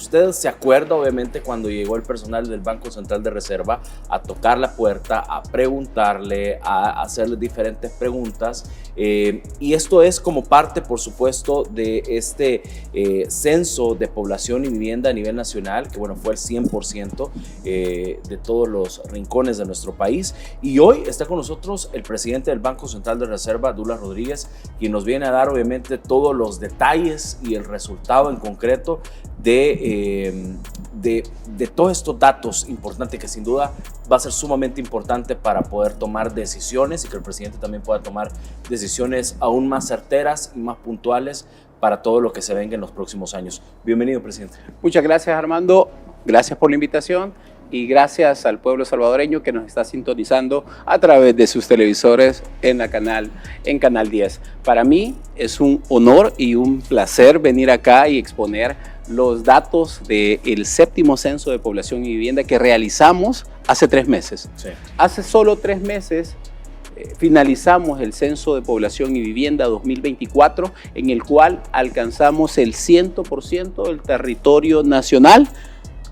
usted se acuerda, obviamente, cuando llegó el personal del Banco Central de Reserva a tocar la puerta, a preguntarle, a hacerle diferentes preguntas. Y esto es como parte, por supuesto, de este censo de población y vivienda a nivel nacional, que bueno, fue el 100% de todos los rincones de nuestro país. Y hoy está con nosotros el presidente del Banco Central de Reserva, Douglas Rodríguez, quien nos viene a dar obviamente todos los detalles y el resultado en concreto de todos estos datos importantes, que sin duda va a ser sumamente importante para poder tomar decisiones y que el presidente también pueda tomar decisiones aún más certeras y más puntuales para todo lo que se venga en los próximos años. Bienvenido, presidente. Muchas gracias, Armando. Gracias por la invitación y gracias al pueblo salvadoreño que nos está sintonizando a través de sus televisores en Canal 10. Para mí es un honor y un placer venir acá y exponer los datos del séptimo censo de población y vivienda que realizamos hace 3 meses. Sí. Hace solo 3 meses finalizamos el censo de población y vivienda 2024, en el cual alcanzamos el 100% del territorio nacional,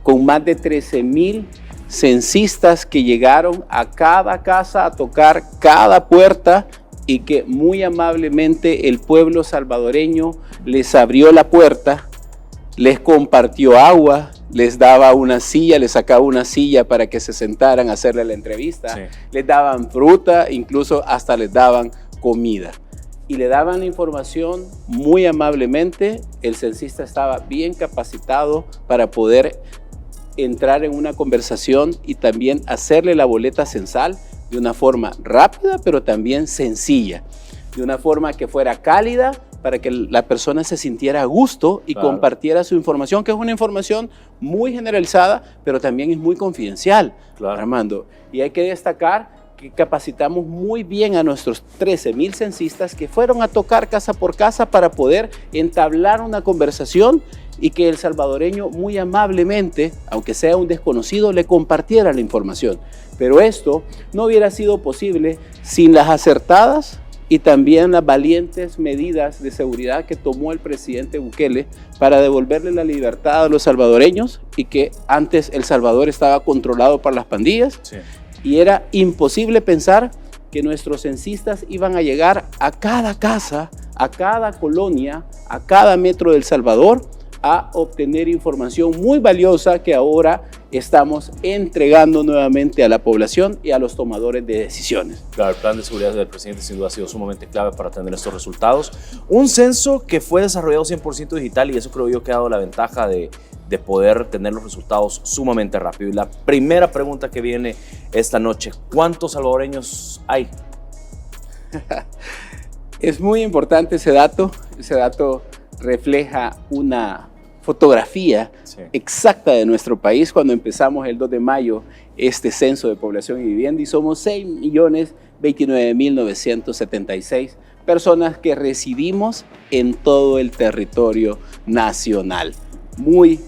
con más de 13,000 censistas que llegaron a cada casa a tocar cada puerta y que muy amablemente el pueblo salvadoreño les abrió la puerta, les compartió agua, les daba una silla, les sacaba una silla para que se sentaran a hacerle la entrevista, sí. Les daban fruta, incluso hasta les daban comida. Y le daban la información muy amablemente. El censista estaba bien capacitado para poder entrar en una conversación y también hacerle la boleta censal de una forma rápida, pero también sencilla, de una forma que fuera cálida, para que la persona se sintiera a gusto y claro, compartiera su información, que es una información muy generalizada, pero también es muy confidencial, claro, Armando. Y hay que destacar que capacitamos muy bien a nuestros 13,000 censistas que fueron a tocar casa por casa para poder entablar una conversación y que el salvadoreño muy amablemente, aunque sea un desconocido, le compartiera la información. Pero esto no hubiera sido posible sin las acertadas y también las valientes medidas de seguridad que tomó el presidente Bukele para devolverle la libertad a los salvadoreños, y que antes El Salvador estaba controlado por las pandillas, sí, y era imposible pensar que nuestros censistas iban a llegar a cada casa, a cada colonia, a cada metro del Salvador, a obtener información muy valiosa que ahora estamos entregando nuevamente a la población y a los tomadores de decisiones. Claro, el plan de seguridad del presidente sin duda ha sido sumamente clave para tener estos resultados. Un censo que fue desarrollado 100% digital, y eso creo yo que ha dado la ventaja de poder tener los resultados sumamente rápido. Y la primera pregunta que viene esta noche: ¿cuántos salvadoreños hay? Es muy importante ese dato. Ese dato refleja una fotografía, sí, exacta de nuestro país cuando empezamos el 2 de mayo este censo de población y vivienda, y somos 6,029,976 personas que residimos en todo el territorio nacional. Muy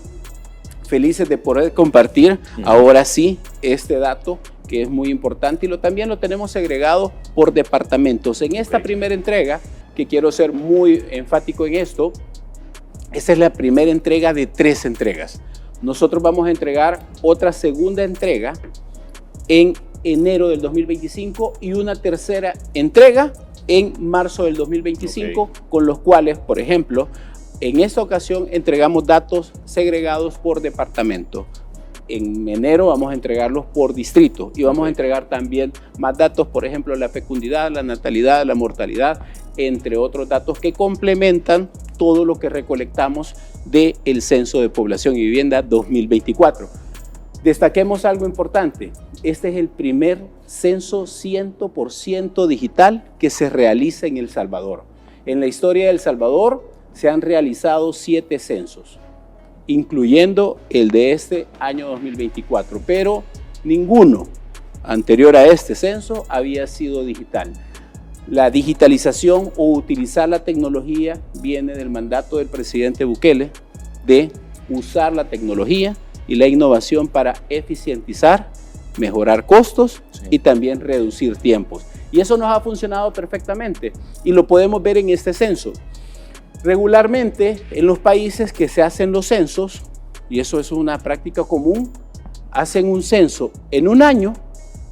felices de poder compartir ahora sí este dato, que es muy importante, y también lo tenemos segregado por departamentos. En esta primera entrega, que quiero ser muy enfático en esto, esta es la primera entrega de 3 entregas. Nosotros vamos a entregar otra segunda entrega en enero del 2025 y una tercera entrega en marzo del 2025, con los cuales, por ejemplo, en esta ocasión entregamos datos segregados por departamento. En enero vamos a entregarlos por distrito y vamos a entregar también más datos, por ejemplo, la fecundidad, la natalidad, la mortalidad, entre otros datos que complementan todo lo que recolectamos del Censo de Población y Vivienda 2024. Destaquemos algo importante: este es el primer censo 100% digital que se realiza en El Salvador. En la historia de El Salvador se han realizado 7 censos, incluyendo el de este año 2024, pero ninguno anterior a este censo había sido digital. La digitalización o utilizar la tecnología viene del mandato del presidente Bukele de usar la tecnología y la innovación para eficientizar, mejorar costos, sí, y también reducir tiempos. Y eso nos ha funcionado perfectamente y lo podemos ver en este censo. Regularmente en los países que se hacen los censos, y eso es una práctica común, hacen un censo en un año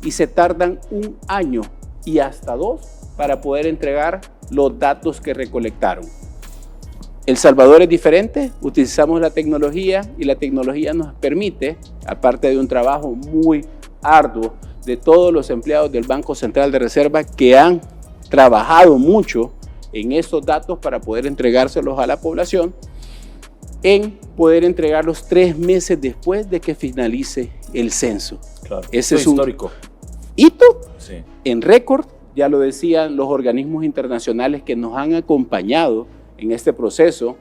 y se tardan 1 año y hasta 2 para poder entregar los datos que recolectaron. El Salvador es diferente, utilizamos la tecnología y la tecnología nos permite, aparte de un trabajo muy arduo de todos los empleados del Banco Central de Reserva que han trabajado mucho en estos datos para poder entregárselos a la población, en poder entregarlos 3 meses después de que finalice el censo. Claro. Ese es un histórico hito sí. en récord, ya lo decían los organismos internacionales que nos han acompañado en este proceso.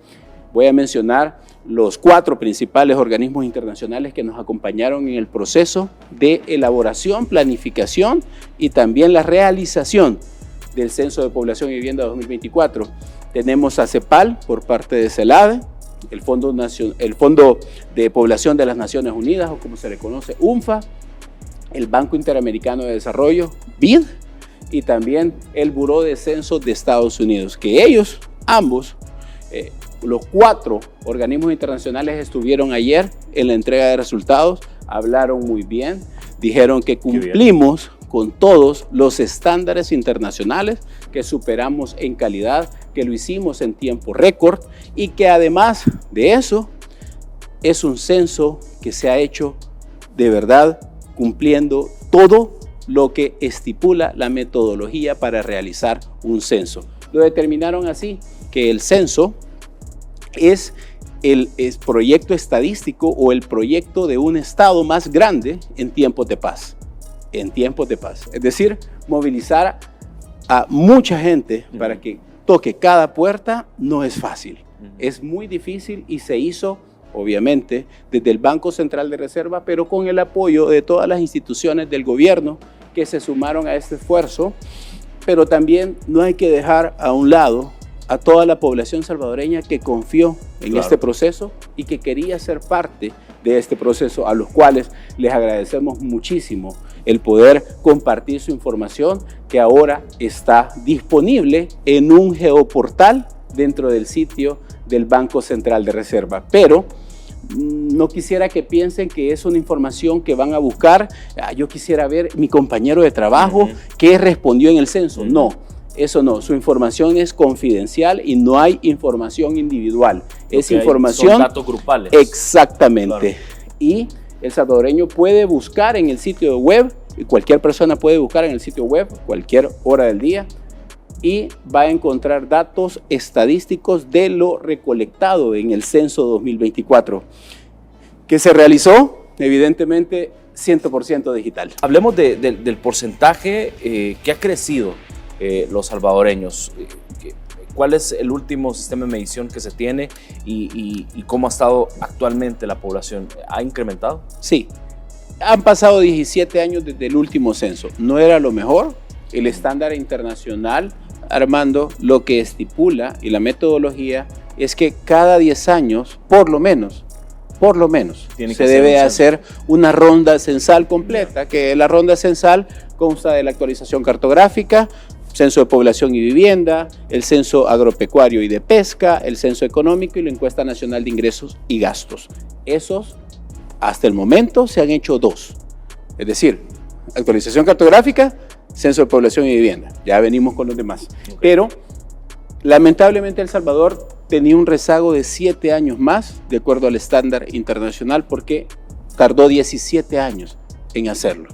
Voy a mencionar los 4 principales organismos internacionales que nos acompañaron en el proceso de elaboración, planificación y también la realización del Censo de Población y Vivienda 2024. Tenemos a CEPAL por parte de CELADE, el Fondo de Población de las Naciones Unidas, o como se le conoce, UNFA, el Banco Interamericano de Desarrollo, BID, y también el Buró de Censos de Estados Unidos, que ellos, ambos, los 4 organismos internacionales estuvieron ayer en la entrega de resultados, hablaron muy bien, dijeron que cumplimos con todos los estándares internacionales, que superamos en calidad, que lo hicimos en tiempo récord y que además de eso es un censo que se ha hecho de verdad cumpliendo todo lo que estipula la metodología para realizar un censo. Lo determinaron así, que el censo es el proyecto estadístico o el proyecto de un estado más grande en tiempos de paz. En tiempos de paz. Es decir, movilizar a mucha gente para que toque cada puerta no es fácil. Es muy difícil y se hizo, obviamente, desde el Banco Central de Reserva, pero con el apoyo de todas las instituciones del gobierno que se sumaron a este esfuerzo. Pero también no hay que dejar a un lado a toda la población salvadoreña que confió en este proceso y que quería ser parte de este proceso, a los cuales les agradecemos muchísimo el poder compartir su información, que ahora está disponible en un geoportal dentro del sitio del Banco Central de Reserva. Pero no quisiera que piensen que es una información que van a buscar. Yo quisiera ver mi compañero de trabajo que respondió en el censo. No, eso no. Su información es confidencial y no hay información individual. Es información. Son datos grupales. Exactamente. Claro. Y el salvadoreño puede buscar en el sitio web, y cualquier persona puede buscar en el sitio web, cualquier hora del día, y va a encontrar datos estadísticos de lo recolectado en el censo 2024, que se realizó, evidentemente, 100% digital. Hablemos del porcentaje que ha crecido los salvadoreños. ¿Cuál es el último sistema de medición que se tiene y cómo ha estado actualmente la población? ¿Ha incrementado? Sí, han pasado 17 años desde el último censo. No era lo mejor. El estándar internacional, Armando, lo que estipula y la metodología es que cada 10 años, por lo menos, se debe hacer una ronda censal completa, que la ronda censal consta de la actualización cartográfica, censo de población y vivienda, el censo agropecuario y de pesca, el censo económico y la encuesta nacional de ingresos y gastos. Esos, hasta el momento, se han hecho 2. Es decir, actualización cartográfica, censo de población y vivienda. Ya venimos con los demás. Okay. Pero, lamentablemente, El Salvador tenía un rezago de 7 años más, de acuerdo al estándar internacional, porque tardó 17 años en hacerlo.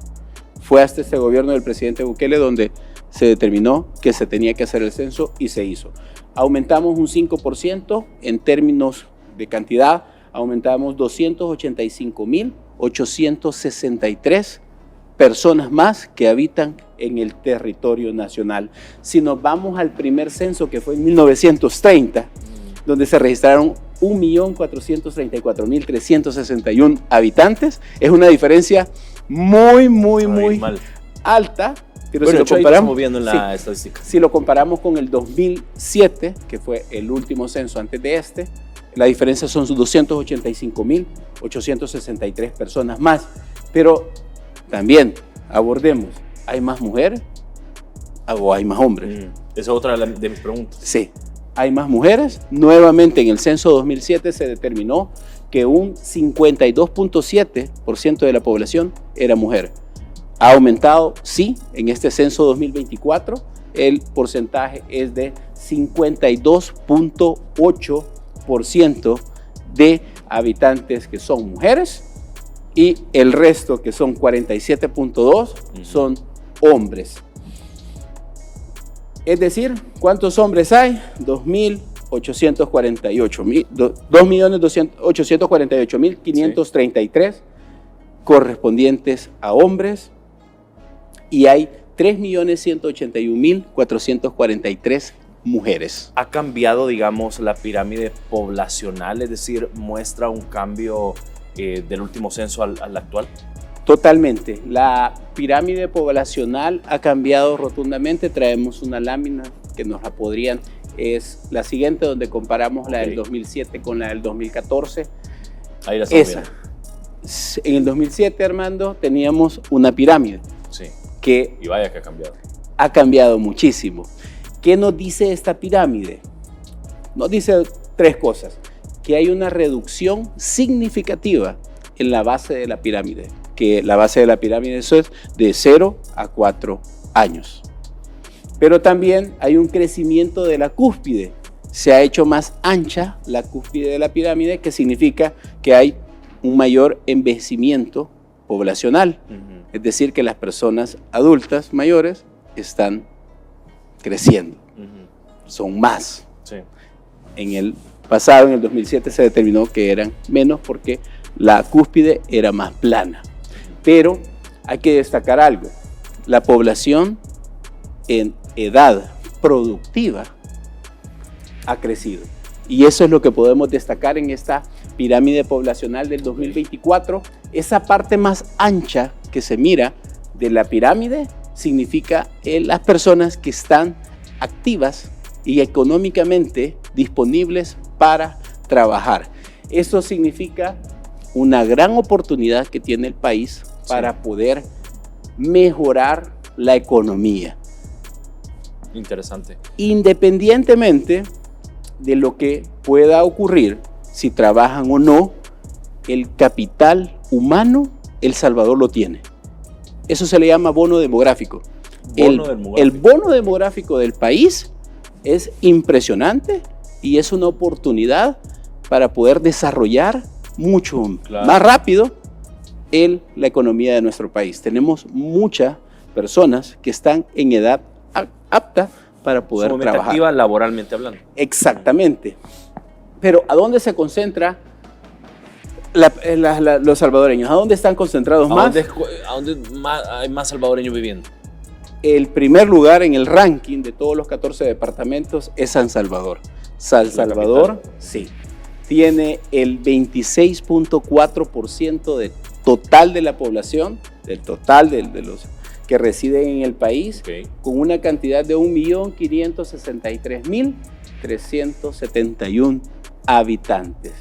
Fue hasta este gobierno del presidente Bukele donde se determinó que se tenía que hacer el censo y se hizo. Aumentamos un 5% en términos de cantidad, aumentamos 285.863 personas más que habitan en el territorio nacional. Si nos vamos al primer censo, que fue en 1930, donde se registraron 1.434.361 habitantes, es una diferencia muy alta. Pero bueno, si lo comparamos, moviendo en la estadística. Si lo comparamos con el 2007, que fue el último censo antes de este, la diferencia son 285.863 personas más. Pero también abordemos, ¿hay más mujeres o hay más hombres? Esa es otra de mis preguntas. Sí, hay más mujeres. Nuevamente en el censo 2007 se determinó que un 52.7% de la población era mujer. Ha aumentado, sí, en este censo 2024, el porcentaje es de 52.8% de habitantes que son mujeres y el resto, que son 47.2%, son hombres. Es decir, ¿cuántos hombres hay? 2.848.533 correspondientes a hombres y hay 3.181.443 mujeres. ¿Ha cambiado, digamos, la pirámide poblacional? Es decir, ¿muestra un cambio del último censo al actual? Totalmente. La pirámide poblacional ha cambiado rotundamente. Traemos una lámina que nos la podrían... Es la siguiente, donde comparamos la del 2007 con la del 2014. Ahí la estamos viendo. En el 2007, Armando, teníamos una pirámide. Sí. Que y vaya que ha cambiado. Ha cambiado muchísimo. ¿Qué nos dice esta pirámide? Nos dice tres cosas. Que hay una reducción significativa en la base de la pirámide. Que la base de la pirámide eso es de 0 a 4 años. Pero también hay un crecimiento de la cúspide. Se ha hecho más ancha la cúspide de la pirámide, que significa que hay un mayor envejecimiento poblacional. Es decir, que las personas adultas mayores están creciendo. Son más. Sí. En el pasado, en el 2007, se determinó que eran menos porque la cúspide era más plana. Pero hay que destacar algo. La población en edad productiva ha crecido. Y eso es lo que podemos destacar en esta pirámide poblacional del 2024. Esa parte más ancha que se mira de la pirámide significa las personas que están activas y económicamente disponibles para trabajar. Eso significa una gran oportunidad que tiene el país para poder mejorar la economía. Interesante. Independientemente de lo que pueda ocurrir, si trabajan o no, el capital humano, El Salvador lo tiene. Eso se le llama bono demográfico. El bono demográfico del país es impresionante y es una oportunidad para poder desarrollar mucho más rápido la economía de nuestro país. Tenemos muchas personas que están en edad apta para poder trabajar. Activa laboralmente hablando. Exactamente. Pero ¿a dónde se concentra los salvadoreños? ¿A dónde están concentrados más? ¿A dónde hay más salvadoreños viviendo? El primer lugar en el ranking de todos los 14 departamentos es San Salvador. San Salvador, sí, tiene el 26.4% del total de la población, del total de los que residen en el país, con una cantidad de 1.563.371 habitantes.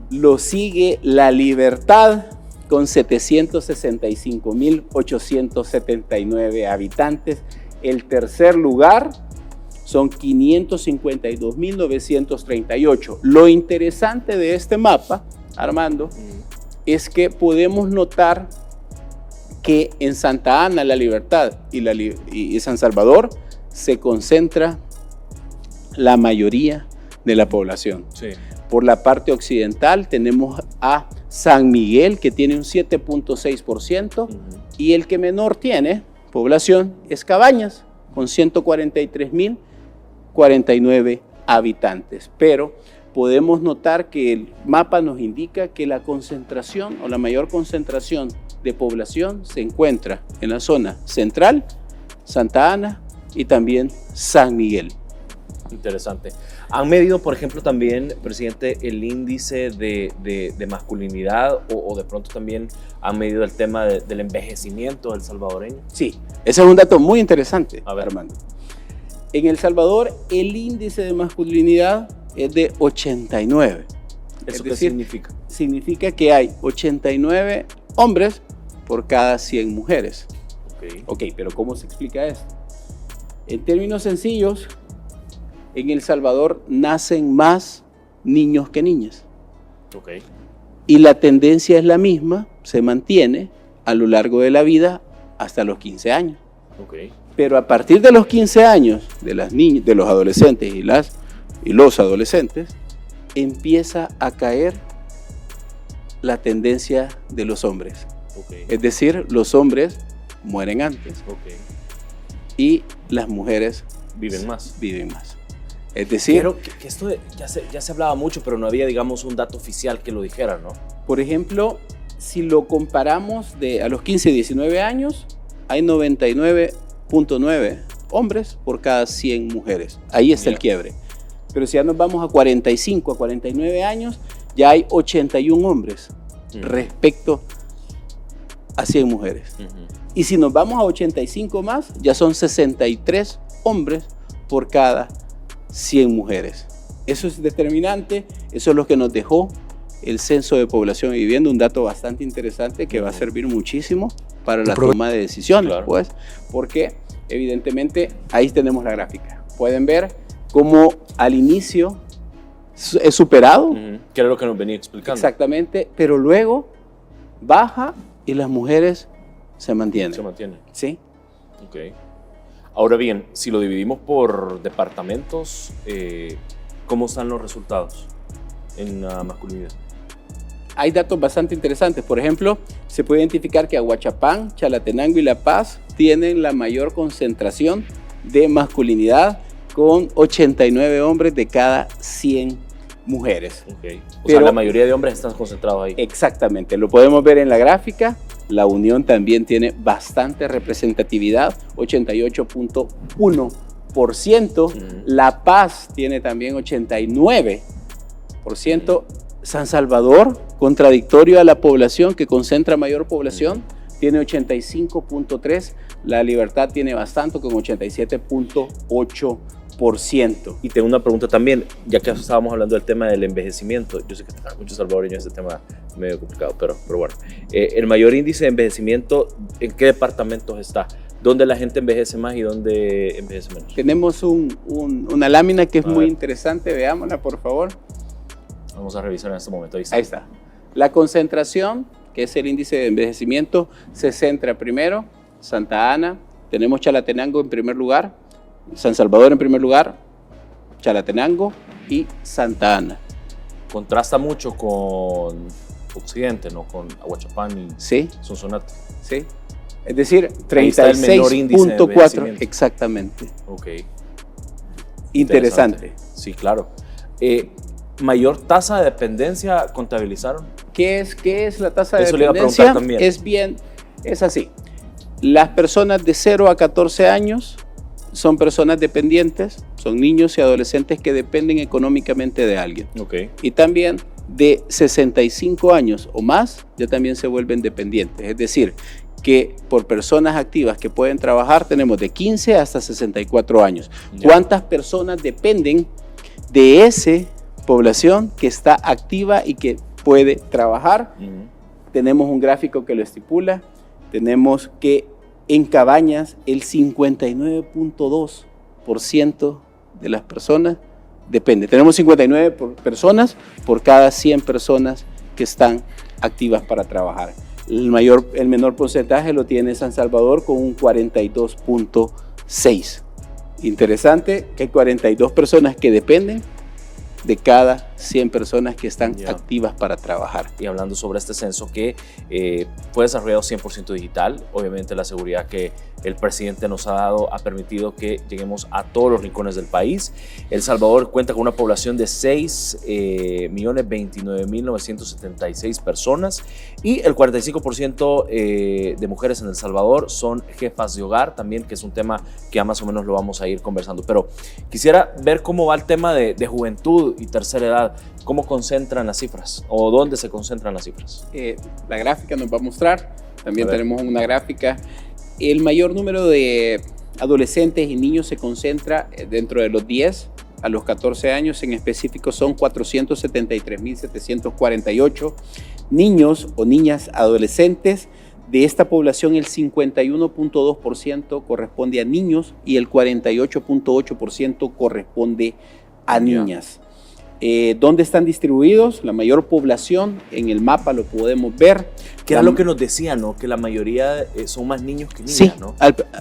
Lo sigue La Libertad con 765.879 habitantes. El tercer lugar son 552.938. Lo interesante de este mapa, Armando, es que podemos notar que en Santa Ana, La Libertad y San Salvador se concentra la mayoría de la población. Sí. Por la parte occidental tenemos a San Miguel, que tiene un 7.6%, y el que menor tiene población es Cabañas, con 143.049 habitantes. Pero podemos notar que el mapa nos indica que la concentración o la mayor concentración de población se encuentra en la zona central, Santa Ana y también San Miguel. Interesante. ¿Han medido, por ejemplo, también, presidente, el índice de masculinidad o de pronto también han medido el tema del envejecimiento del salvadoreño? Sí, ese es un dato muy interesante, a ver, Armando. En El Salvador, el índice de masculinidad es de 89. ¿Eso qué significa? Significa que hay 89 hombres por cada 100 mujeres. Ok, pero ¿cómo se explica esto? En términos sencillos, en El Salvador nacen más niños que niñas. y la tendencia es la misma, se mantiene a lo largo de la vida hasta los 15 años. Okay. Pero a partir de los 15 años de las niñas, de los adolescentes y los adolescentes, empieza a caer la tendencia de los hombres. Okay. Es decir, los hombres mueren antes Okay. y las mujeres Viven más. Es decir, Pero que esto ya se hablaba mucho, pero no había, digamos, un dato oficial que lo dijera, ¿no? por ejemplo, si lo comparamos a los 15 y 19 años, hay 99.9 hombres por cada 100 mujeres. Ahí está el quiebre. Pero si ya nos vamos a 45, a 49 años, ya hay 81 hombres respecto a 100 mujeres. Y si nos vamos a 85 más, ya son 63 hombres por cada 100 mujeres. Eso es determinante, eso es lo que nos dejó el Censo de Población y Vivienda, un dato bastante interesante que va a servir muchísimo para la toma de decisiones, claro. Pues, porque evidentemente ahí tenemos la gráfica. Pueden ver cómo al inicio es superado. Que era lo que nos venía explicando. Exactamente, pero luego baja y las mujeres se mantienen. Se mantiene. Sí. Ok. Ahora bien, si lo dividimos por departamentos, ¿cómo están los resultados en la masculinidad? Hay datos bastante interesantes. Por ejemplo, se puede identificar que Ahuachapán, Chalatenango y La Paz tienen la mayor concentración de masculinidad, con 89 hombres de cada 100 mujeres. Okay. O sea, la mayoría de hombres están concentrados ahí. Exactamente, lo podemos ver en la gráfica. La Unión también tiene bastante representatividad, 88.1%. La Paz tiene también 89%. San Salvador, contradictorio a la población que concentra mayor población, tiene 85.3%. La Libertad tiene bastante, con 87.8%. Y tengo una pregunta también, ya que estábamos hablando del tema del envejecimiento. Yo sé que para muchos salvadoreños este tema es medio complicado, pero bueno. El mayor índice de envejecimiento, ¿en qué departamentos está? ¿Dónde la gente envejece más y dónde envejece menos? Tenemos una lámina que es muy interesante, veámosla por favor. Vamos a revisar en este momento. Ahí está. La concentración, que es el índice de envejecimiento, se centra primero Santa Ana, tenemos Chalatenango en primer lugar, San Salvador en primer lugar, Chalatenango y Santa Ana. Contrasta mucho con Occidente, ¿no? Con Ahuachapán y Sonsonate. Sí. Es decir, 36.4. Exactamente. Ok. Interesante. Sí, claro. ¿Mayor tasa de dependencia contabilizaron? ¿Qué es la tasa de dependencia? Eso le iba a preguntar también. Es así. Las personas de 0 a 14 años son personas dependientes, son niños y adolescentes que dependen económicamente de alguien. Okay. Y también de 65 años o más ya también se vuelven dependientes. Es decir, que por personas activas que pueden trabajar tenemos de 15 hasta 64 años. ¿Cuántas personas dependen de esa población que está activa y que puede trabajar? Tenemos un gráfico que lo estipula. Tenemos que en Cabañas el 59.2% de las personas depende. Tenemos 59 personas por cada 100 personas que están activas para trabajar. El menor porcentaje lo tiene San Salvador con un 42.6%. Interesante que hay 42 personas que dependen de cada 100 personas que están activas para trabajar. Y hablando sobre este censo que fue desarrollado 100% digital, obviamente la seguridad que el presidente nos ha dado ha permitido que lleguemos a todos los rincones del país. El Salvador cuenta con una población de 6.029.976 personas y el 45% de mujeres en El Salvador son jefas de hogar también, que es un tema que ya más o menos lo vamos a ir conversando. Pero quisiera ver cómo va el tema de juventud y tercera edad. ¿Cómo concentran las cifras o dónde se concentran las cifras? La gráfica nos va a mostrar. También tenemos una gráfica. El mayor número de adolescentes y niños se concentra dentro de los 10 a los 14 años. En específico son 473.748 niños o niñas adolescentes. De esta población el 51.2% corresponde a niños y el 48.8% corresponde a niñas. ¿Dónde están distribuidos? La mayor población en el mapa lo podemos ver. Que era lo que nos decía, ¿no? Que la mayoría son más niños que niñas, Sí, ¿no?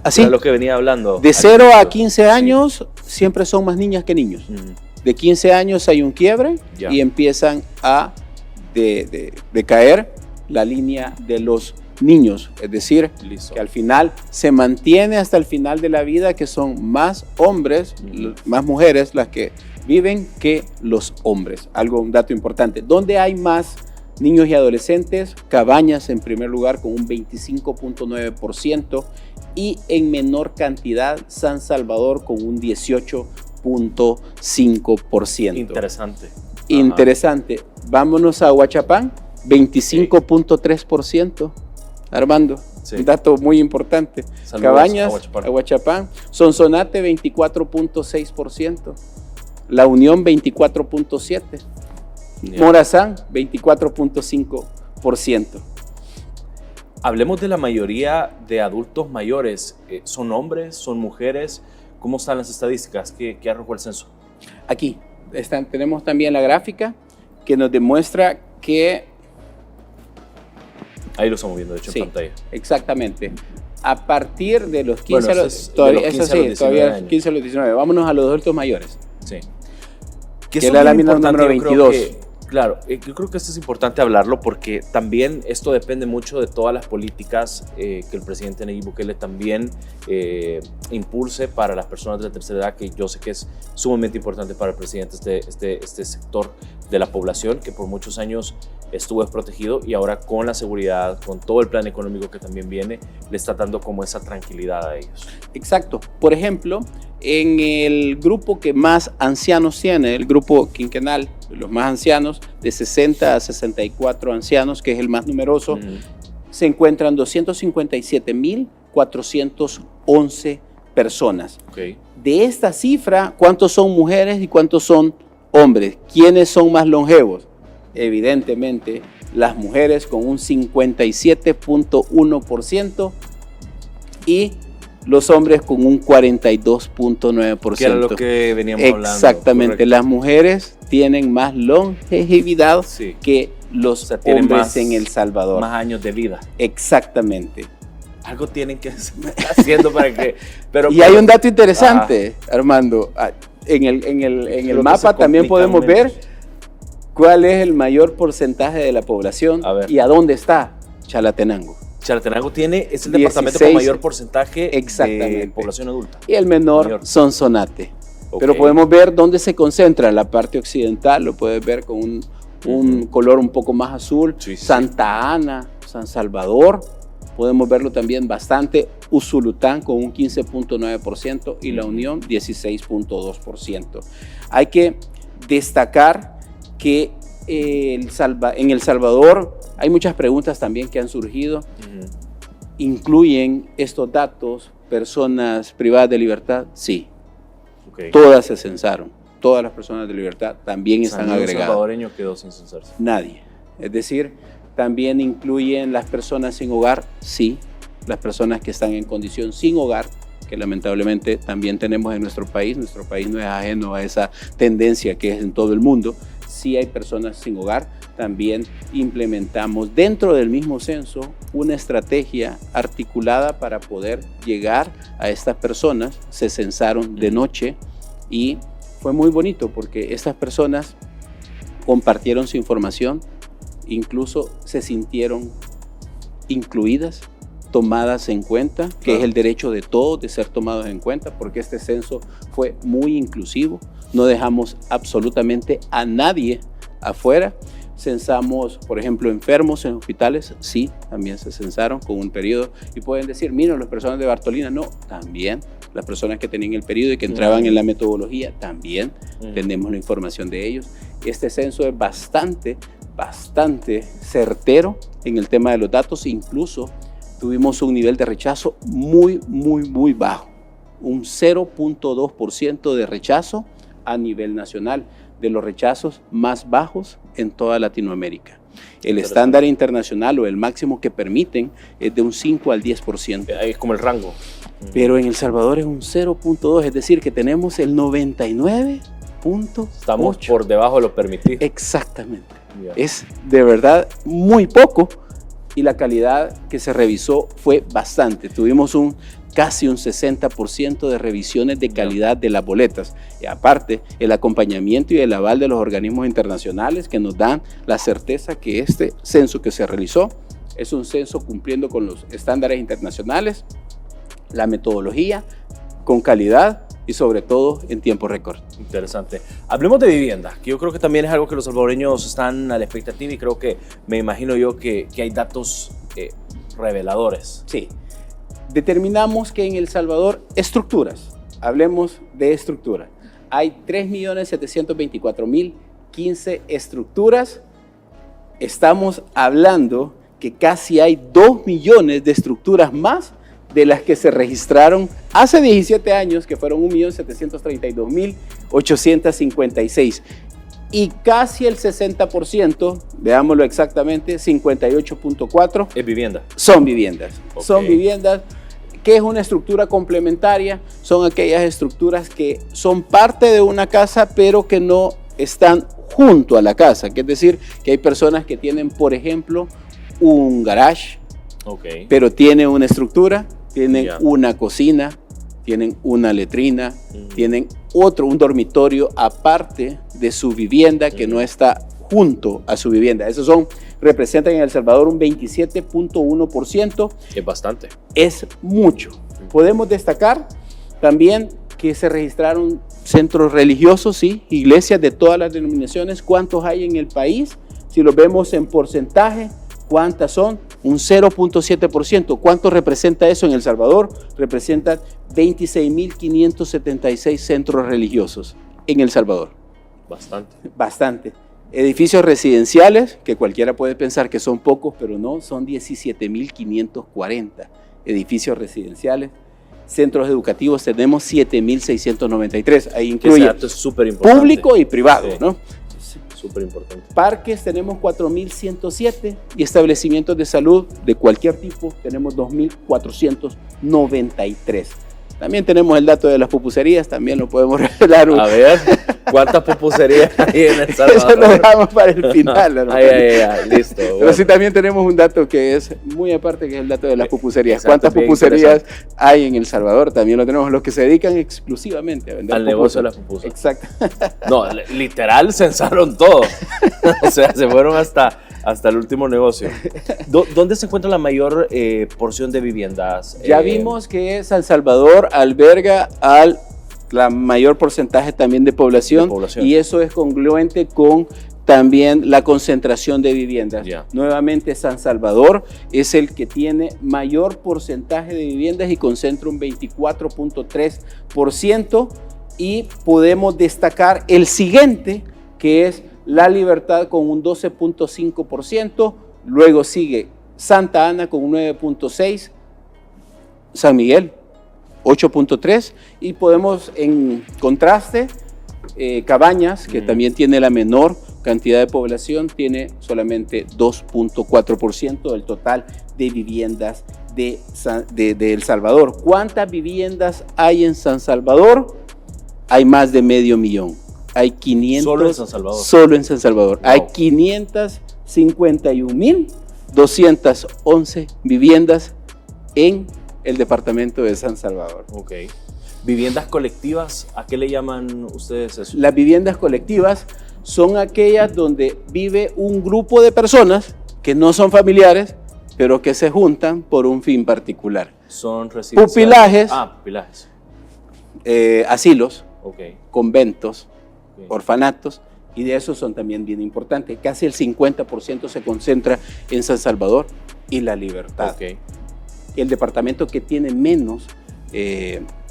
así. Era lo que venía hablando. De 0 a 15 años siempre son más niñas que niños. De 15 años hay un quiebre y empiezan a decaer la línea de los niños. Es decir, que al final se mantiene hasta el final de la vida, que son más hombres, más mujeres las que viven que los hombres. Un dato importante. ¿Dónde hay más niños y adolescentes? Cabañas en primer lugar con un 25.9% y en menor cantidad San Salvador con un 18.5%. Interesante. Vámonos a Huachapán, 25.3%. Armando, un dato muy importante. Saludos. Cabañas, Huachapán. Sonsonate, 24.6%. La Unión, 24.7%. Morazán, 24.5%. Hablemos de la mayoría de adultos mayores. ¿Son hombres? ¿Son mujeres? ¿Cómo están las estadísticas? ¿Qué arrojó el censo? Aquí tenemos también la gráfica que nos demuestra que... Ahí lo estamos viendo, de hecho, en pantalla. Exactamente. A partir de los 15 a los 19. Vámonos a los adultos mayores. Sí. Que es la lámina número 22. Claro, yo creo que esto es importante hablarlo porque también esto depende mucho de todas las políticas que el presidente Nayib Bukele también impulse para las personas de la tercera edad, que yo sé que es sumamente importante para el presidente este sector de la población que por muchos años estuvo desprotegido y ahora con la seguridad, con todo el plan económico que también viene, le está dando como esa tranquilidad a ellos. Exacto. Por ejemplo, en el grupo que más ancianos tiene, el grupo quinquenal, los más ancianos, de 60 a 64 ancianos, que es el más numeroso, se encuentran 257.411 personas. Okay. De esta cifra, ¿cuántos son mujeres y cuántos son hombres? ¿Quiénes son más longevos? Evidentemente, las mujeres con un 57.1% y los hombres con un 42.9%. Que era lo que veníamos hablando. Exactamente, correcto. Las mujeres tienen más longevidad que los hombres en El Salvador. Más años de vida. Exactamente. Algo tienen que estar haciendo para que... Y hay un dato interesante, Armando. En el mapa también podemos ver cuál es el mayor porcentaje de la población y a dónde está Chalatenango. Chalatenango es el departamento con mayor porcentaje de población adulta. Y el menor Sonsonate. Okay. Pero podemos ver dónde se concentra. La parte occidental lo puedes ver con un color un poco más azul. Santa Ana, San Salvador, podemos verlo también bastante. Usulután con un 15.9% y la Unión 16.2%. Hay que destacar que en El Salvador hay muchas preguntas también que han surgido. ¿Incluyen estos datos personas privadas de libertad? Sí. Okay. Todas se censaron. Todas las personas de libertad también están agregadas. ¿El salvadoreño quedó sin censarse? Nadie. Es decir, ¿también incluyen las personas sin hogar? Sí. Las personas que están en condición sin hogar, que lamentablemente también tenemos en nuestro país. Nuestro país no es ajeno a esa tendencia que es en todo el mundo. Sí hay personas sin hogar. También implementamos dentro del mismo censo una estrategia articulada para poder llegar a estas personas. Se censaron de noche y fue muy bonito porque estas personas compartieron su información, incluso se sintieron incluidas, tomadas en cuenta, que es el derecho de todos de ser tomados en cuenta, porque este censo fue muy inclusivo. No dejamos absolutamente a nadie afuera. Censamos, por ejemplo, enfermos en hospitales, sí, también se censaron con un periodo. Y pueden decir, mira, las personas de Bartolina, no, también. Las personas que tenían el periodo y que entraban en la metodología, también tenemos la información de ellos. Este censo es bastante certero en el tema de los datos. Incluso tuvimos un nivel de rechazo muy bajo. Un 0.2% de rechazo a nivel nacional, de los rechazos más bajos en toda Latinoamérica. El estándar internacional o el máximo que permiten es de un 5 al 10%. Ahí es como el rango. Pero en El Salvador es un 0.2, es decir, que tenemos el 99 Estamos por debajo de lo permitido. Exactamente. Ya. Es de verdad muy poco y la calidad que se revisó fue bastante. Tuvimos casi un 60% de revisiones de calidad de las boletas. Y aparte, el acompañamiento y el aval de los organismos internacionales que nos dan la certeza que este censo que se realizó es un censo cumpliendo con los estándares internacionales, la metodología, con calidad y sobre todo en tiempo récord. Interesante. Hablemos de vivienda, que yo creo que también es algo que los salvadoreños están a la expectativa y creo que me imagino yo que hay datos reveladores. Sí. Determinamos que en El Salvador, estructuras, hablemos de estructura. Hay 3.724.015 estructuras. Estamos hablando que casi hay 2 millones de estructuras más de las que se registraron hace 17 años, que fueron 1.732.856. Y casi el 60%, veámoslo exactamente, 58.4%. ¿Es vivienda? Son viviendas. Okay. Son viviendas. ¿Qué es una estructura complementaria? Son aquellas estructuras que son parte de una casa, pero que no están junto a la casa. Que es decir, que hay personas que tienen, por ejemplo, un garage, pero tienen una estructura, tienen una cocina, tienen una letrina, tienen un dormitorio aparte de su vivienda que no está junto a su vivienda. Esos representan en El Salvador un 27.1%. Es bastante. Es mucho. Podemos destacar también que se registraron centros religiosos, sí, iglesias de todas las denominaciones. ¿Cuántos hay en el país? Si los vemos en porcentaje, ¿cuántas son? Un 0.7%. ¿Cuánto representa eso en El Salvador? Representa 26.576 centros religiosos en El Salvador. Bastante. Bastante. Edificios residenciales, que cualquiera puede pensar que son pocos, pero no, son 17.540 edificios residenciales. Centros educativos tenemos 7.693. Ahí incluye dato es súper importante. Público y privado, sí, ¿no? Súper importante. Parques tenemos 4.107 y establecimientos de salud de cualquier tipo tenemos 2.493. También tenemos el dato de las pupuserías, también lo podemos revelar. A ver, ¿cuántas pupuserías hay en El Salvador? Eso lo dejamos para el final. ¿No? Listo. Pero bueno. sí, también tenemos un dato que es muy aparte, que es el dato de las pupuserías. Exacto, ¿Cuántas pupuserías hay en El Salvador? También lo tenemos, los que se dedican exclusivamente a vender al negocio de las pupusas. Exacto. No, literal censaron todo. O sea, se fueron hasta el último negocio. ¿Dónde se encuentra la mayor porción de viviendas? Ya vimos que San Salvador alberga la mayor porcentaje también de población, y eso es congruente con también la concentración de viviendas. Nuevamente San Salvador es el que tiene mayor porcentaje de viviendas y concentra un 24.3%, y podemos destacar el siguiente, que es La Libertad con un 12.5%, luego sigue Santa Ana con un 9.6%, San Miguel 8.3%, y podemos en contraste Cabañas, que también tiene la menor cantidad de población, tiene solamente 2.4% del total de viviendas de El Salvador. ¿Cuántas viviendas hay en San Salvador? Hay más de 500,000. Hay 500. Solo en San Salvador. Solo en San Salvador. Wow. Hay 551.211 viviendas en el departamento de San Salvador. Ok. ¿Viviendas colectivas? ¿A qué le llaman ustedes eso? Las viviendas colectivas son aquellas donde vive un grupo de personas que no son familiares, pero que se juntan por un fin particular. Son residenciales. Pupilajes. Pupilajes. Asilos, conventos, Okay. orfanatos, y de esos son también bien importantes. Casi el 50% se concentra en San Salvador y La Libertad. Okay. El departamento que tiene menos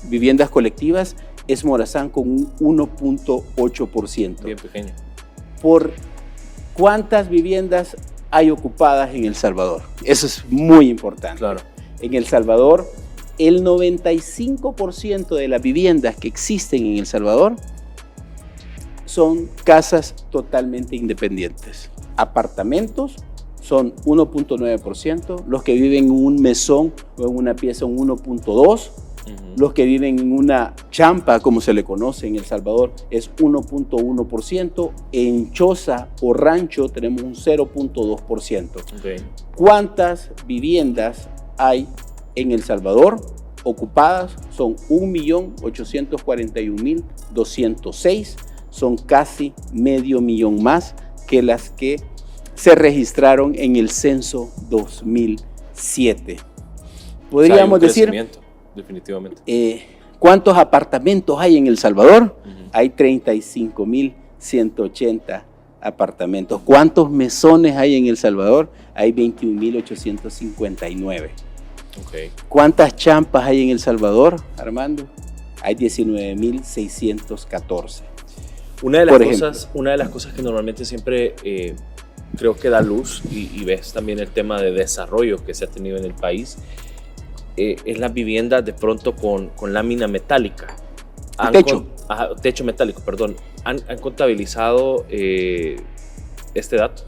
viviendas colectivas es Morazán con un 1.8%. Bien pequeño. ¿Por cuántas viviendas hay ocupadas en El Salvador? Eso es muy importante. Claro. En El Salvador, el 95% de las viviendas que existen en El Salvador son casas totalmente independientes. Apartamentos son 1.9%, los que viven en un mesón o en una pieza un 1.2%, Los que viven en una champa, como se le conoce en El Salvador, es 1.1%. En choza o rancho tenemos un 0.2%. Okay. ¿Cuántas viviendas hay en El Salvador ocupadas? Son 1.841.206. Son casi medio millón más que las que se registraron en el censo 2007. Podríamos decir, definitivamente. ¿Cuántos apartamentos hay en El Salvador? Hay 35.180 apartamentos. ¿Cuántos mesones hay en El Salvador? Hay 21.859. Okay. ¿Cuántas champas hay en El Salvador, Armando? Hay 19.614. Una de las cosas que normalmente siempre creo que da luz, y ves también el tema de desarrollo que se ha tenido en el país, es las viviendas de pronto con lámina metálica. Techo metálico, perdón. ¿Han contabilizado este dato?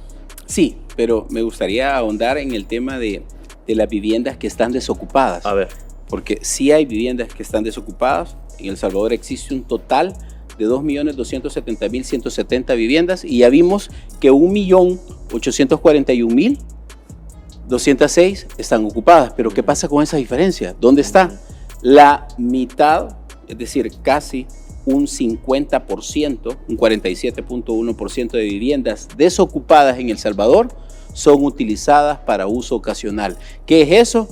Sí, pero me gustaría ahondar en el tema de las viviendas que están desocupadas. A ver. Porque sí hay viviendas que están desocupadas. En El Salvador existe un total de 2.270.170 viviendas y ya vimos que 1.841.206 están ocupadas. Pero ¿qué pasa con esa diferencia? ¿Dónde está? La mitad, es decir, casi un 50%, un 47.1% de viviendas desocupadas en El Salvador son utilizadas para uso ocasional. ¿Qué es eso?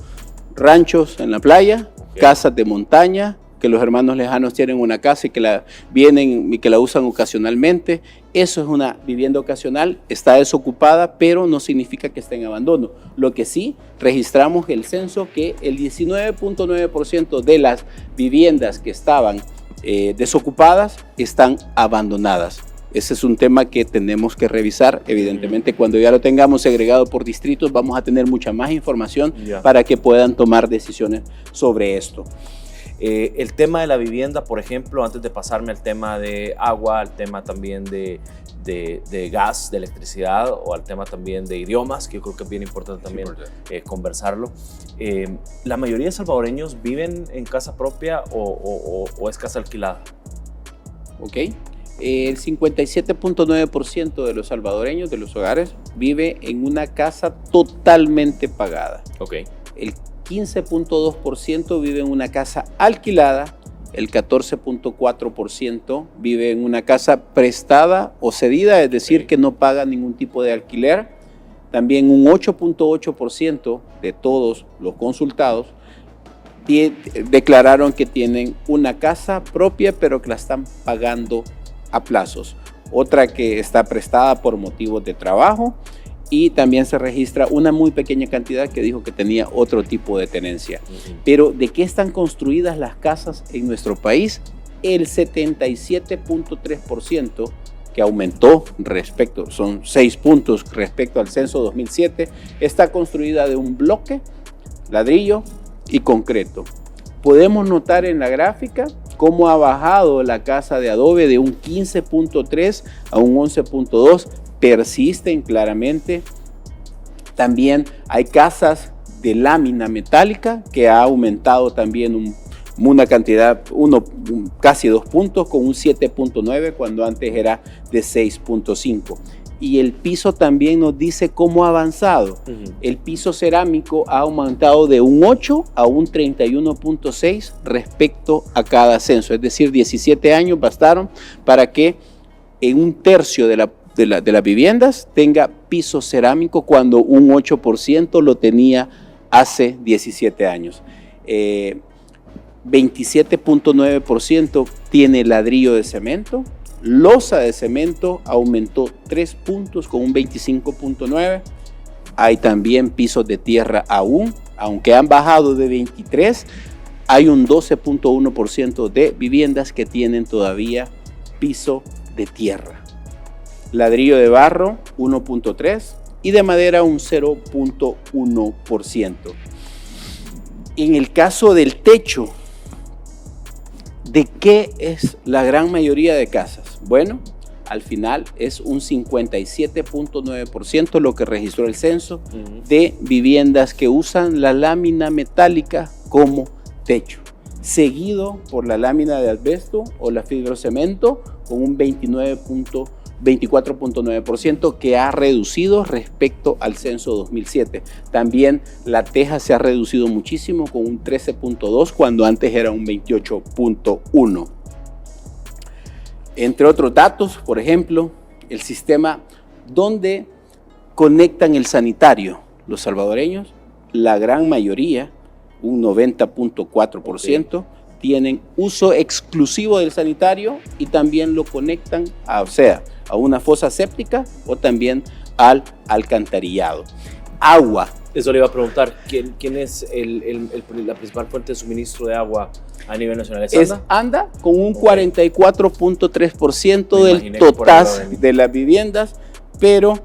Ranchos en la playa, casas de montaña, que los hermanos lejanos tienen una casa y que la usan ocasionalmente. Eso es una vivienda ocasional, está desocupada, pero no significa que esté en abandono. Lo que sí, registramos el censo que el 19.9% de las viviendas que estaban desocupadas están abandonadas. Ese es un tema que tenemos que revisar. Evidentemente, cuando ya lo tengamos segregado por distritos, vamos a tener mucha más información para que puedan tomar decisiones sobre esto. El tema de la vivienda, por ejemplo, antes de pasarme al tema de agua, al tema también de gas, de electricidad, o al tema también de idiomas, que yo creo que es bien importante también conversarlo. ¿La mayoría de salvadoreños viven en casa propia o es casa alquilada? Ok. El 57.9% de los salvadoreños, de los hogares, vive en una casa totalmente pagada. Okay. El 15.2% vive en una casa alquilada, el 14.4% vive en una casa prestada o cedida, es decir, que no paga ningún tipo de alquiler. También un 8.8% de todos los consultados declararon que tienen una casa propia, pero que la están pagando a plazos. Otra que está prestada por motivos de trabajo, y también se registra una muy pequeña cantidad que dijo que tenía otro tipo de tenencia. Pero ¿de qué están construidas las casas en nuestro país? El 77.3%, que aumentó son 6 puntos respecto al censo 2007, está construida de un bloque, ladrillo y concreto. Podemos notar en la gráfica cómo ha bajado la casa de adobe de un 15.3 a un 11.2, persisten claramente. También hay casas de lámina metálica que ha aumentado también una cantidad, casi 2 puntos, con un 7.9 cuando antes era de 6.5. Y el piso también nos dice cómo ha avanzado. El piso cerámico ha aumentado de un 8 a un 31.6 respecto a cada censo. Es decir, 17 años bastaron para que en un tercio de las viviendas tenga piso cerámico, cuando un 8% lo tenía hace 17 años. 27.9% tiene ladrillo de cemento. Losa de cemento aumentó 3 puntos con un 25.9. Hay también pisos de tierra aunque han bajado de 23, hay un 12.1% de viviendas que tienen todavía piso de tierra. Ladrillo de barro 1.3 y de madera un 0.1%. En el caso del techo, ¿de qué es la gran mayoría de casas? Bueno, al final es un 57.9% lo que registró el censo de viviendas que usan la lámina metálica como techo. seguido por la lámina de asbesto o la fibrocemento con un 24.9% que ha reducido respecto al censo 2007. También la teja se ha reducido muchísimo con un 13.2 cuando antes era un 28.1. Entre otros datos, por ejemplo, el sistema donde conectan el sanitario. Los salvadoreños, la gran mayoría, un 90.4%, tienen uso exclusivo del sanitario y también lo conectan a una fosa séptica o también al alcantarillado. Agua. Eso le iba a preguntar, ¿quién es la principal fuente de suministro de agua a nivel nacional? ¿Es ANDA? Con un 44.3% del total de las viviendas, pero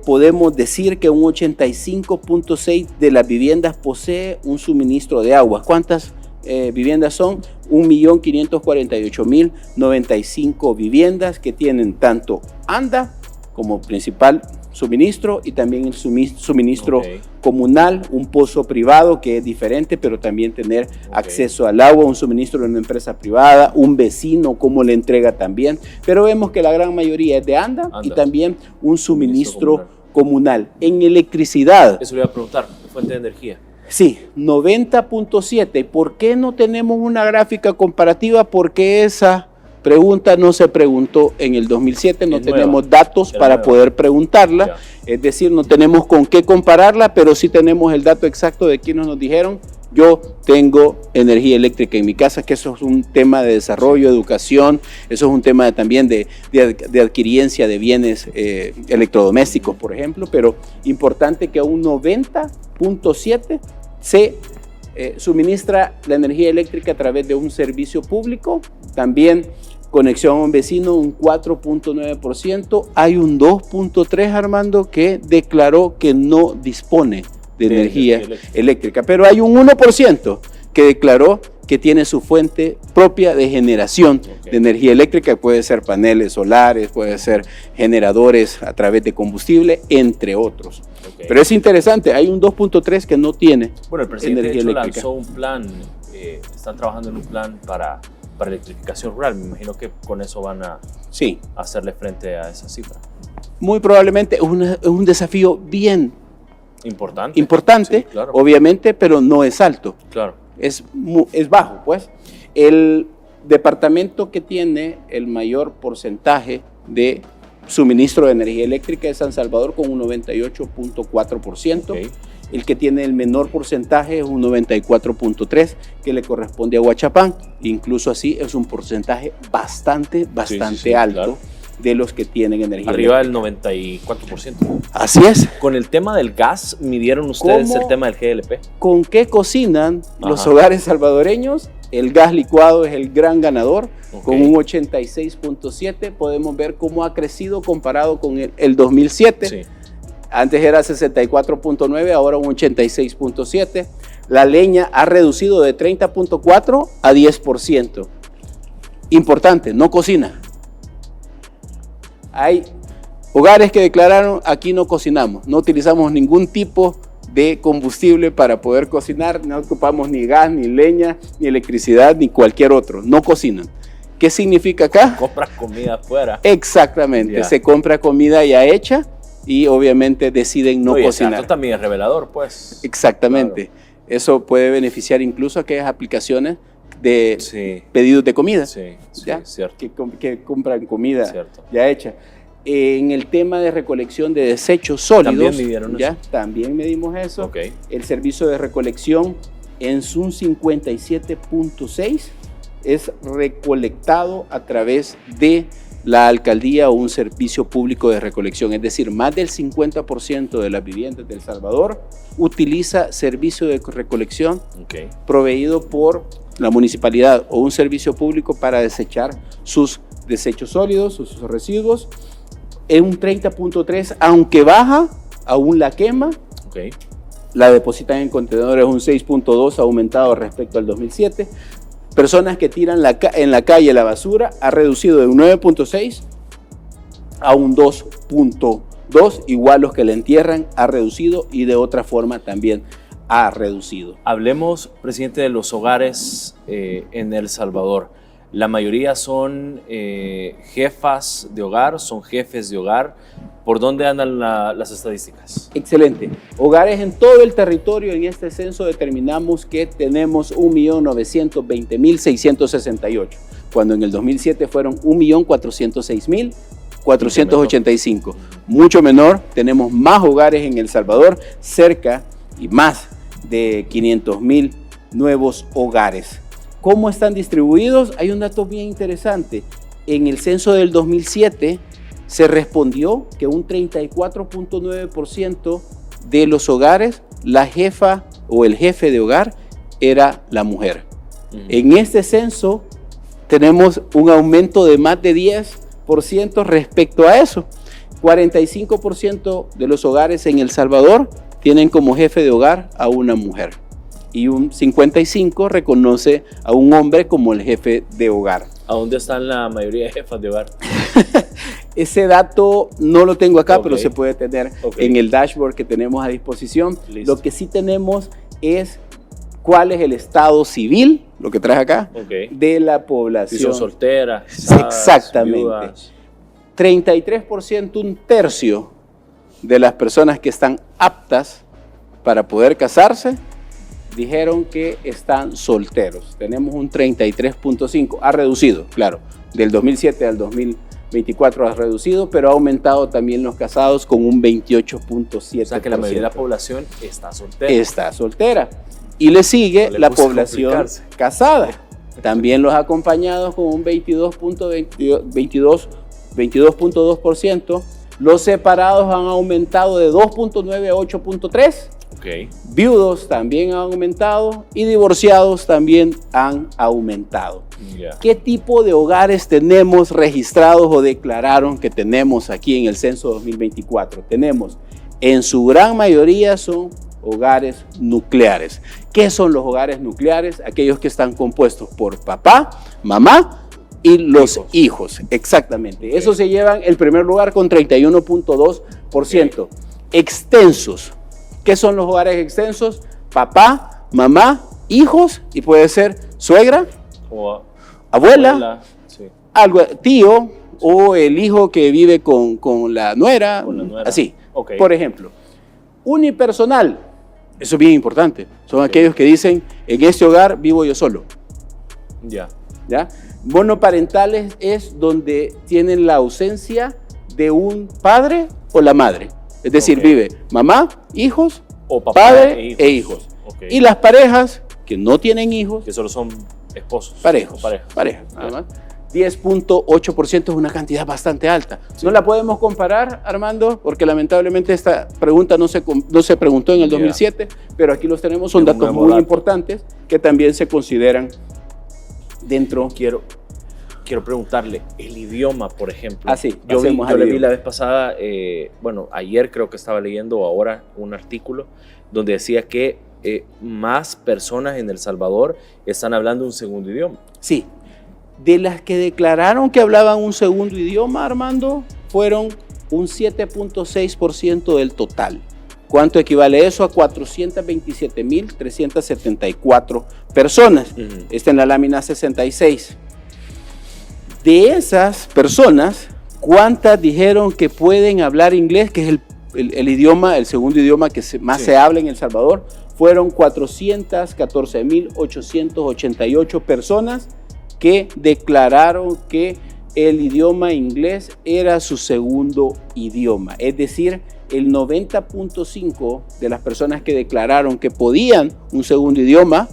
podemos decir que un 85.6% de las viviendas posee un suministro de agua. ¿Cuántas viviendas son? 1.548.095 viviendas que tienen tanto ANDA como principal suministro y también el suministro comunal, un pozo privado que es diferente, pero también tener acceso al agua, un suministro de una empresa privada, un vecino, cómo le entrega también. Pero vemos que la gran mayoría es de ANDA. Y también un suministro comunal. En electricidad. Eso le iba a preguntar, fuente de energía. Sí, 90.7. ¿Por qué no tenemos una gráfica comparativa? Porque esa pregunta no se preguntó en el 2007, no tenemos datos para poder preguntarla, es decir, no tenemos con qué compararla, pero sí tenemos el dato exacto de quienes nos dijeron, yo tengo energía eléctrica en mi casa, que eso es un tema de desarrollo, educación, eso es un tema también de adquiriencia de bienes electrodomésticos, por ejemplo, pero importante que a un 90.7 se suministra la energía eléctrica a través de un servicio público, también conexión a un vecino, un 4.9%, hay un 2.3%, Armando, que declaró que no dispone de energía eléctrica, pero hay un 1% que declaró que tiene su fuente propia de generación de energía eléctrica, puede ser paneles solares, puede ser generadores a través de combustible, entre otros. Pero es interesante, hay un 2.3 que no tiene el presidente energía de hecho eléctrica. lanzó un plan, están trabajando en un plan para electrificación rural. Me imagino que con eso van a hacerle frente a esa cifra. Muy probablemente es un desafío bien importante, sí, claro. Obviamente, pero no es alto. Claro. Es bajo, pues. El departamento que tiene el mayor porcentaje de suministro de energía eléctrica es San Salvador con un 98.4%. El que tiene el menor porcentaje es un 94.3% que le corresponde a Huachapán. Incluso así es un porcentaje bastante alto, claro, de los que tienen energía arriba eléctrica. Del 94%. Así es. Con el tema del gas, ¿midieron ustedes el tema del GLP? ¿Con qué cocinan los hogares salvadoreños? El gas licuado es el gran ganador, con un 86.7%. Podemos ver cómo ha crecido comparado con el 2007. Sí. Antes era 64.9, ahora un 86.7. La leña ha reducido de 30.4 a 10%. Importante, no cocina. Hay hogares que declararon, aquí no cocinamos, no utilizamos ningún tipo de combustible para poder cocinar, no ocupamos ni gas, ni leña, ni electricidad, ni cualquier otro, no cocinan. ¿Qué significa acá? Compras comida afuera. Exactamente, se compra comida ya hecha y obviamente deciden no cocinar. Esto también es revelador, pues. Exactamente, claro. Eso puede beneficiar incluso a aquellas aplicaciones de pedidos de comida, cierto. Que compran comida ya hecha. En el tema de recolección de desechos sólidos, también medimos eso. El servicio de recolección en un 57.6 es recolectado a través de la alcaldía o un servicio público de recolección, es decir, más del 50% de las viviendas de El Salvador utiliza servicio de recolección proveído por la municipalidad o un servicio público para desechar sus desechos sólidos, sus residuos. En un 30.3, aunque baja, aún la quema. La depositan en contenedores, un 6.2, aumentado respecto al 2007. Personas que tiran en la calle la basura ha reducido de un 9.6 a un 2.2, igual los que la entierran ha reducido y de otra forma también ha reducido. Hablemos, presidente, de los hogares en El Salvador. La mayoría son jefas de hogar, son jefes de hogar. ¿Por dónde andan las estadísticas? Excelente. Hogares en todo el territorio. En este censo determinamos que tenemos 1.920.668, cuando en el 2007 fueron 1.406.485. Mucho menor. Tenemos más hogares en El Salvador, cerca y más de 500.000 nuevos hogares. ¿Cómo están distribuidos? Hay un dato bien interesante. En el censo del 2007 se respondió que un 34.9% de los hogares, la jefa o el jefe de hogar era la mujer. En este censo tenemos un aumento de más de 10% respecto a eso. 45% de los hogares en El Salvador tienen como jefe de hogar a una mujer. Y un 55% reconoce a un hombre como el jefe de hogar. ¿A dónde están la mayoría de jefas de hogar? Ese dato no lo tengo acá, pero se puede tener en el dashboard que tenemos a disposición. Listo. Lo que sí tenemos es cuál es el estado civil, lo que traes acá, de la población. Si son solteras, exactamente. Viudas. 33%, un tercio de las personas que están aptas para poder casarse, dijeron que están solteros. Tenemos un 33.5%, ha reducido, claro, del 2007 al 2024 ha reducido, pero ha aumentado también los casados con un 28.7%. O sea que la mayoría de la población está soltera. Está soltera. Y le sigue la población casada. También los acompañados con un 22.2%. Los separados han aumentado de 2.9 a 8.3%. Viudos también han aumentado y divorciados también han aumentado. ¿Qué tipo de hogares tenemos registrados o declararon que tenemos aquí en el censo 2024? Tenemos, en su gran mayoría son hogares nucleares. ¿Qué son los hogares nucleares? Aquellos que están compuestos por papá, mamá y los hijos. Exactamente. Esos se llevan el primer lugar con 31.2%. Extensos. ¿Qué son los hogares extensos? Papá, mamá, hijos, y puede ser suegra, o abuela, algo, tío, o el hijo que vive con la nuera, así. Por ejemplo, unipersonal, eso es bien importante. Son aquellos que dicen, en este hogar vivo yo solo. ¿Ya? Monoparentales es donde tienen la ausencia de un padre o la madre. Es decir, vive mamá, hijos, o papá, padre e hijos. Y las parejas que no tienen hijos, que solo son esposos. Parejas. Nada más. 10.8% es una cantidad bastante alta. Sí. No la podemos comparar, Armando, porque lamentablemente esta pregunta no se preguntó en el 2007, pero aquí los tenemos, son datos muy importantes que también se consideran dentro. Quiero preguntarle, el idioma, por ejemplo. Yo le vi la vez pasada, ayer creo que estaba leyendo ahora un artículo donde decía que más personas en El Salvador están hablando un segundo idioma. Sí, de las que declararon que hablaban un segundo idioma, Armando, fueron un 7.6% del total. ¿Cuánto equivale eso? A 427.374 personas. Está en la lámina 66. De esas personas, ¿cuántas dijeron que pueden hablar inglés, que es el idioma, el segundo idioma que más se habla en El Salvador? Fueron 414.888 personas que declararon que el idioma inglés era su segundo idioma. Es decir, el 90.5% de las personas que declararon que podían un segundo idioma,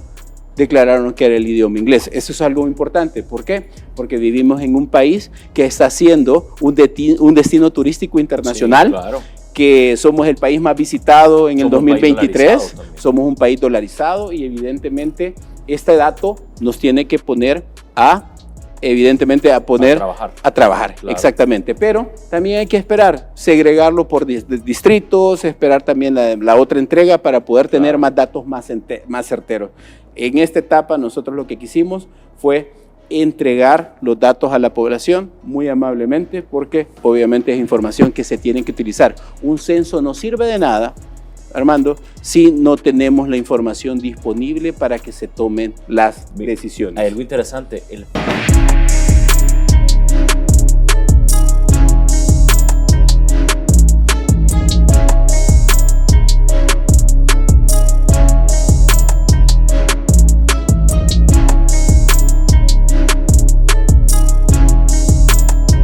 declararon que era el idioma inglés. Eso es algo importante. ¿Por qué? Porque vivimos en un país que está siendo un destino turístico internacional. Sí, claro. Que somos el país más visitado en el 2023. Somos un país dolarizado y evidentemente este dato nos tiene que poner a trabajar. Claro. Exactamente. Pero también hay que esperar, segregarlo por distritos, esperar también la otra entrega para poder tener más datos más certeros. En esta etapa nosotros lo que quisimos fue entregar los datos a la población muy amablemente, porque obviamente es información que se tiene que utilizar. Un censo no sirve de nada, Armando, si no tenemos la información disponible para que se tomen las decisiones. Hay algo interesante.